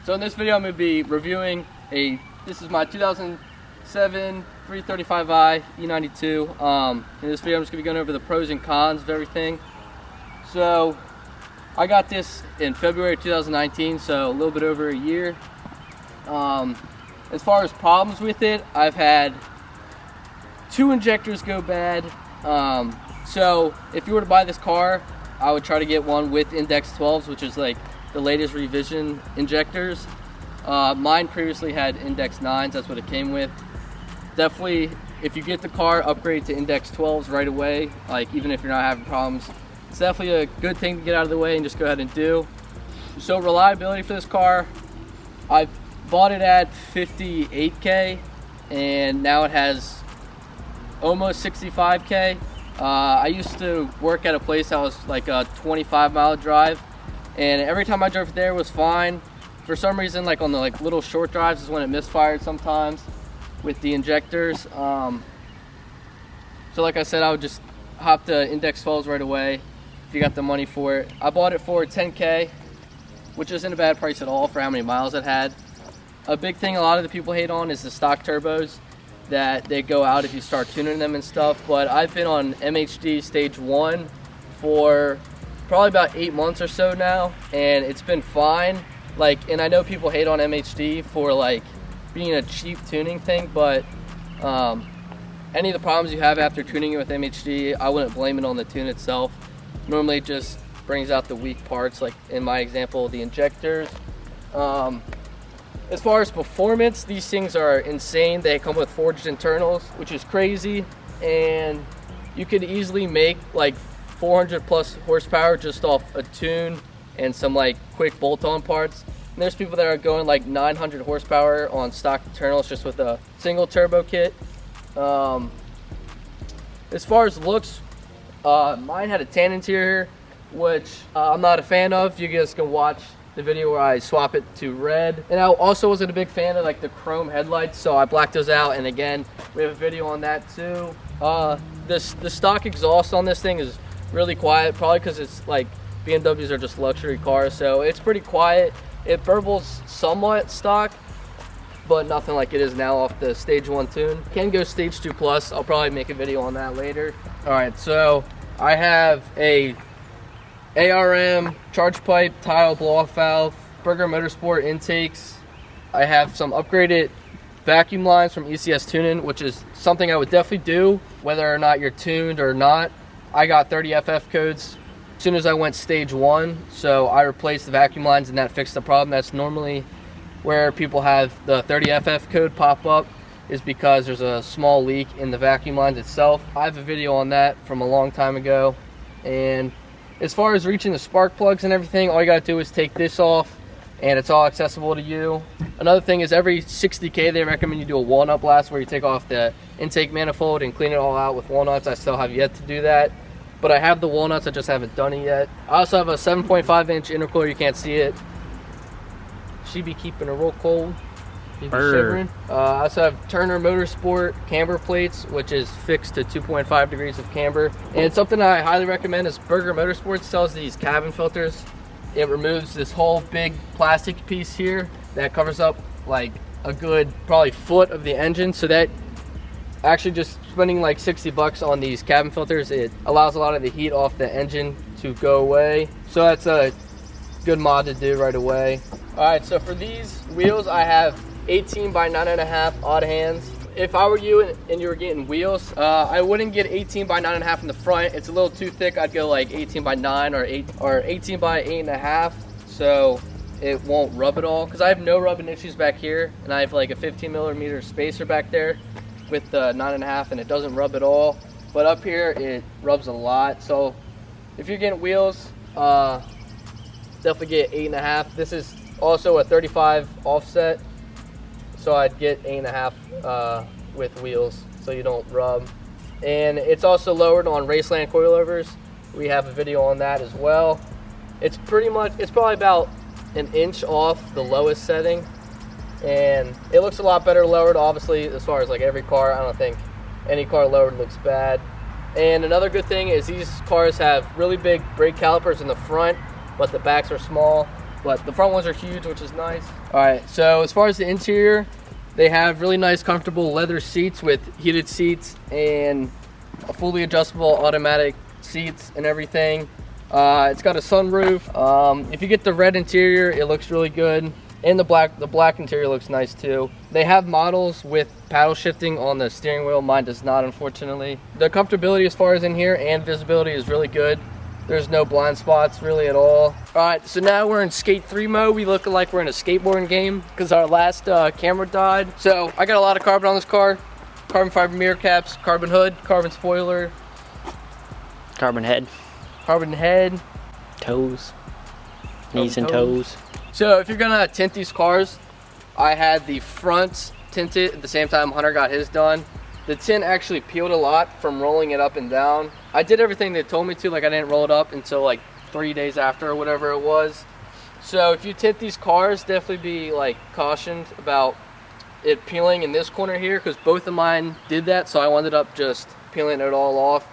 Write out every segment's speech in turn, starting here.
So in this video I'm going to be reviewing this is my 2007 335i E92. In this video I'm just going to be going over the pros and cons of everything. So I got this in February 2019, so a little bit over a year. As far as problems with it, I've had 2 injectors go bad. So if you were to buy this car, I would try to get one with index 12s, which is like the latest revision injectors. Mine previously had index 9s, that's what it came with. Definitely, if you get the car, upgrade to index 12s right away, like even if you're not having problems. It's definitely a good thing to get out of the way and just go ahead and do. So reliability for this car, I bought it at 58K and now it has almost 65K. I used to work at a place that was like a 25-mile drive, and every time I drove there was fine. For some reason, like on the little short drives is when it misfired sometimes with the injectors. So like I said, I would just hop to index 12s right away if you got the money for it. I bought it for 10K, which isn't a bad price at all for how many miles it had. A big thing a lot of the people hate on is the stock turbos that they go out if you start tuning them and stuff, but I've been on MHD stage 1 for probably about 8 months or so now, and it's been fine. And I know people hate on MHD for being a cheap tuning thing, but any of the problems you have after tuning it with MHD, I wouldn't blame it on the tune itself. Normally it just brings out the weak parts, like in my example, the injectors. As far as performance, these things are insane. They come with forged internals, which is crazy, and you could easily make 400 plus horsepower just off a tune and some quick bolt-on parts. And there's people that are going 900 horsepower on stock internals just with a single turbo kit. As far as looks, mine had a tan interior, which I'm not a fan of. You guys can watch the video where I swap it to red. And I also wasn't a big fan of the chrome headlights, so I blacked those out, and again, we have a video on that too. The stock exhaust on this thing is really quiet, probably because it's BMWs are just luxury cars, so it's pretty quiet. It burbles somewhat stock, but nothing like it is now off the stage 1 tune. Can go stage 2 plus. I'll probably make a video on that later. All right, so I have a ARM charge pipe tile blow-off valve, Burger Motorsport intakes. I have some upgraded vacuum lines from ECS Tuning, which is something I would definitely do whether or not you're tuned or not. I got 30 FF codes as soon as I went stage 1, so I replaced the vacuum lines and that fixed the problem. That's normally where people have the 30 FF code pop up, is because there's a small leak in the vacuum lines itself. I have a video on that from a long time ago. And as far as reaching the spark plugs and everything, all you gotta do is take this off and it's all accessible to you. Another thing is every 60K they recommend you do a walnut blast where you take off the intake manifold and clean it all out with walnuts. I still have yet to do that, but I have the walnuts, I just haven't done it yet. I also have a 7.5 inch intercooler, you can't see it. She be keeping it real cold. You be shivering. I also have Turner Motorsport camber plates, which is fixed to 2.5 degrees of camber. And something I highly recommend is Burger Motorsports sells these cabin filters. It removes this whole big plastic piece here that covers up a good probably foot of the engine. So that actually just spending $60 on these cabin filters, it allows a lot of the heat off the engine to go away. So that's a good mod to do right away. All right, so for these wheels, I have 18 by 9.5 odd hands. If I were you and you were getting wheels, I wouldn't get 18 by 9.5 in the front. It's a little too thick. I'd go 18 by 9 or 18 by 8.5, so it won't rub at all. Because I have no rubbing issues back here, and I have a 15mm spacer back there with the 9.5, and it doesn't rub at all. But up here, it rubs a lot. So if you're getting wheels, definitely get 8.5. This is also a 35 offset, so I'd get 8.5 with wheels so you don't rub. And it's also lowered on Raceland coilovers. We have a video on that as well. It's probably about an inch off the lowest setting, and it looks a lot better lowered. Obviously, as far as every car, I don't think any car lowered looks bad. And another good thing is these cars have really big brake calipers in the front, but the backs are small. but the front ones are huge, which is nice. All right, so as far as the interior, they have really nice, comfortable leather seats with heated seats and a fully adjustable automatic seats and everything. It's got a sunroof. If you get the red interior, it looks really good. And the black interior looks nice too. They have models with paddle shifting on the steering wheel. Mine does not, unfortunately. The comfortability as far as in here and visibility is really good. There's no blind spots really at all. All right, so now we're in Skate 3 mode. We look like we're in a skateboarding game because our last camera died. So I got a lot of carbon on this car. Carbon fiber mirror caps, carbon hood, carbon spoiler. Carbon head. Carbon head. Toes. Knees and toes. So if you're gonna tint these cars, I had the fronts tinted at the same time Hunter got his done. The tint actually peeled a lot from rolling it up and down. I did everything they told me to, like I didn't roll it up until like 3 days after or whatever it was. So if you tint these cars, definitely be like cautioned about it peeling in this corner here, because both of mine did that, so I ended up just peeling it all off.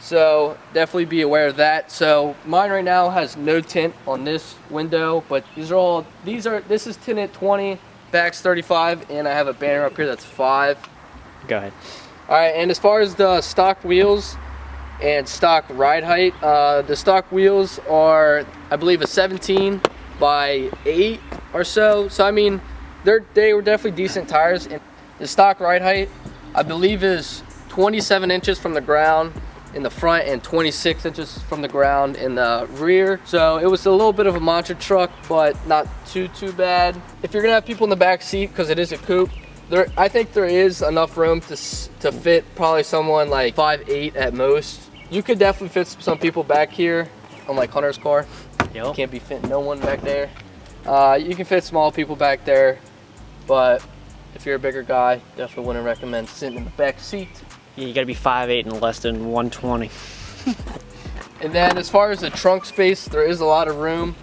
So definitely be aware of that. So mine right now has no tint on this window, but this is tinted 20, back's 35, and I have a banner up here that's 5. Go ahead. All right, and as far as the stock wheels and stock ride height, the stock wheels are, I believe, a 17 by 8 or so. So I mean, they were definitely decent tires. And the stock ride height, I believe, is 27 inches from the ground in the front and 26 inches from the ground in the rear. So it was a little bit of a monster truck, but not too bad. If you're gonna have people in the back seat, because it is a coupe, I think there is enough room to fit probably someone like 5'8" at most. You could definitely fit some people back here, unlike Hunter's car. Yep. You can't be fitting no one back there. You can fit small people back there, but if you're a bigger guy, definitely wouldn't recommend sitting in the back seat. Yeah, you gotta be 5'8" and less than 120. And then as far as the trunk space, there is a lot of room.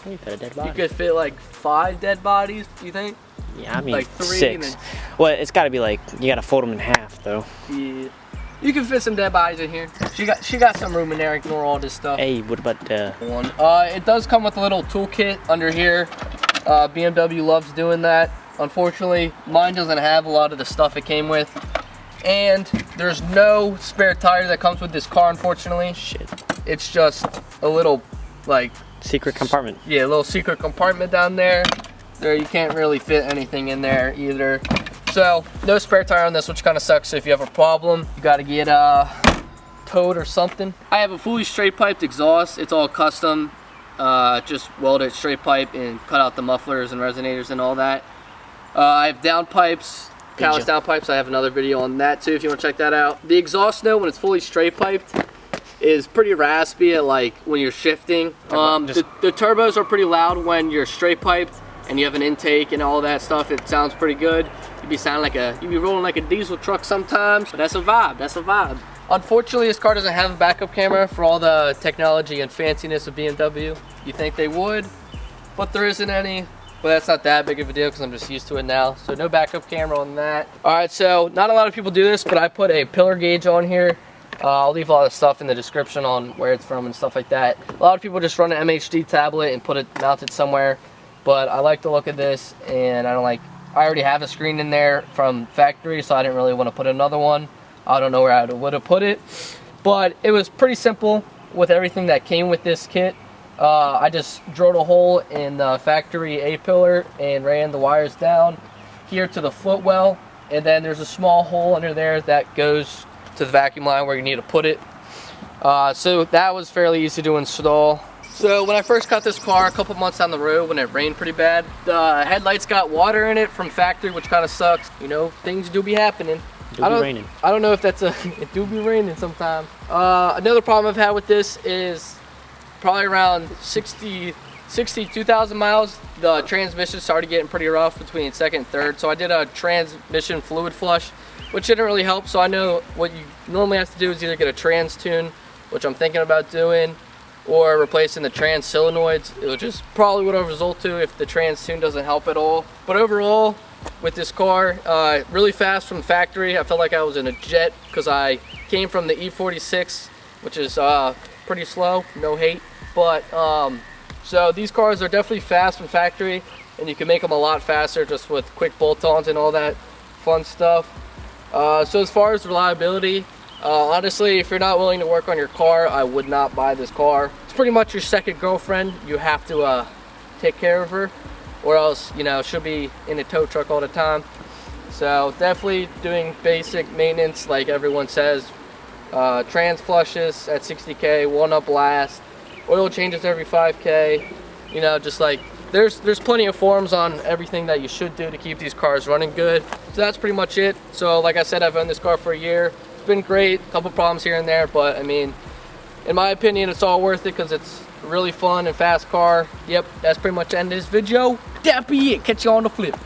You fit a dead body. You could fit like 5 dead bodies, you think? Yeah, I mean like 3 6. Well, it's gotta be like, you gotta fold them in half though. Yeah. You can fit some dead bodies in here. She got some room in there, ignore all this stuff. Hey, what about one? It does come with a little toolkit under here. BMW loves doing that. Unfortunately, mine doesn't have a lot of the stuff it came with. And there's no spare tire that comes with this car, unfortunately. Shit. It's just a little, like... secret compartment. Yeah, a little secret compartment down there. There, you can't really fit anything in there either. So, no spare tire on this, which kind of sucks. So if you have a problem, you got to get towed or something. I have a fully straight piped exhaust. It's all custom. Just welded straight pipe and cut out the mufflers and resonators and all that. I have down pipes. Callus down pipes. I have another video on that too if you want to check that out. The exhaust note when it's fully straight piped is pretty raspy at like when you're shifting. The turbos are pretty loud when you're straight piped and you have an intake and all that stuff. It sounds pretty good. You'd be rolling like a diesel truck sometimes, but that's a vibe. That's a vibe. Unfortunately, this car doesn't have a backup camera for all the technology and fanciness of BMW. You think they would, but there isn't any. But that's not that big of a deal because I'm just used to it now. So no backup camera on that. All right, so not a lot of people do this, but I put a pillar gauge on here. I'll leave a lot of stuff in the description on where it's from and stuff like that. A lot of people just run an MHD tablet and put it mounted somewhere. But I like the look of this, and I already have a screen in there from factory, so I didn't really want to put another one. I don't know where I would have put it. But it was pretty simple with everything that came with this kit. I just drilled a hole in the factory A-pillar and ran the wires down here to the footwell, and then there's a small hole under there that goes to the vacuum line where you need to put it. So that was fairly easy to install. So when I first got this car a couple months down the road when it rained pretty bad, the headlights got water in it from factory, which kind of sucks. You know, things do be happening. I don't know if that's it do be raining sometimes. Another problem I've had with this is probably around 62,000 miles, the transmission started getting pretty rough between second and third. So I did a transmission fluid flush, which didn't really help. So I know what you normally have to do is either get a trans tune, which I'm thinking about doing, or replacing the trans solenoids, which is probably what I'll result to if the trans tune doesn't help at all. But overall, with this car, really fast from the factory. I felt like I was in a jet because I came from the E46, which is pretty slow, no hate, but So these cars are definitely fast from factory, and you can make them a lot faster just with quick bolt-ons and all that fun stuff. So as far as reliability, honestly, if you're not willing to work on your car, I would not buy this car. It's pretty much your second girlfriend. You have to take care of her, or else, you know, she'll be in a tow truck all the time. So definitely doing basic maintenance like everyone says. Trans flushes at 60K, walnut blast, oil changes every 5K. You know, just like there's plenty of forums on everything that you should do to keep these cars running good. So that's pretty much it. So like I said, I've owned this car for a year. It's been great, a couple problems here and there, but I mean, in my opinion, it's all worth it because it's a really fun and fast car. Yep, that's pretty much the end of this video. That be it. Catch you on the flip.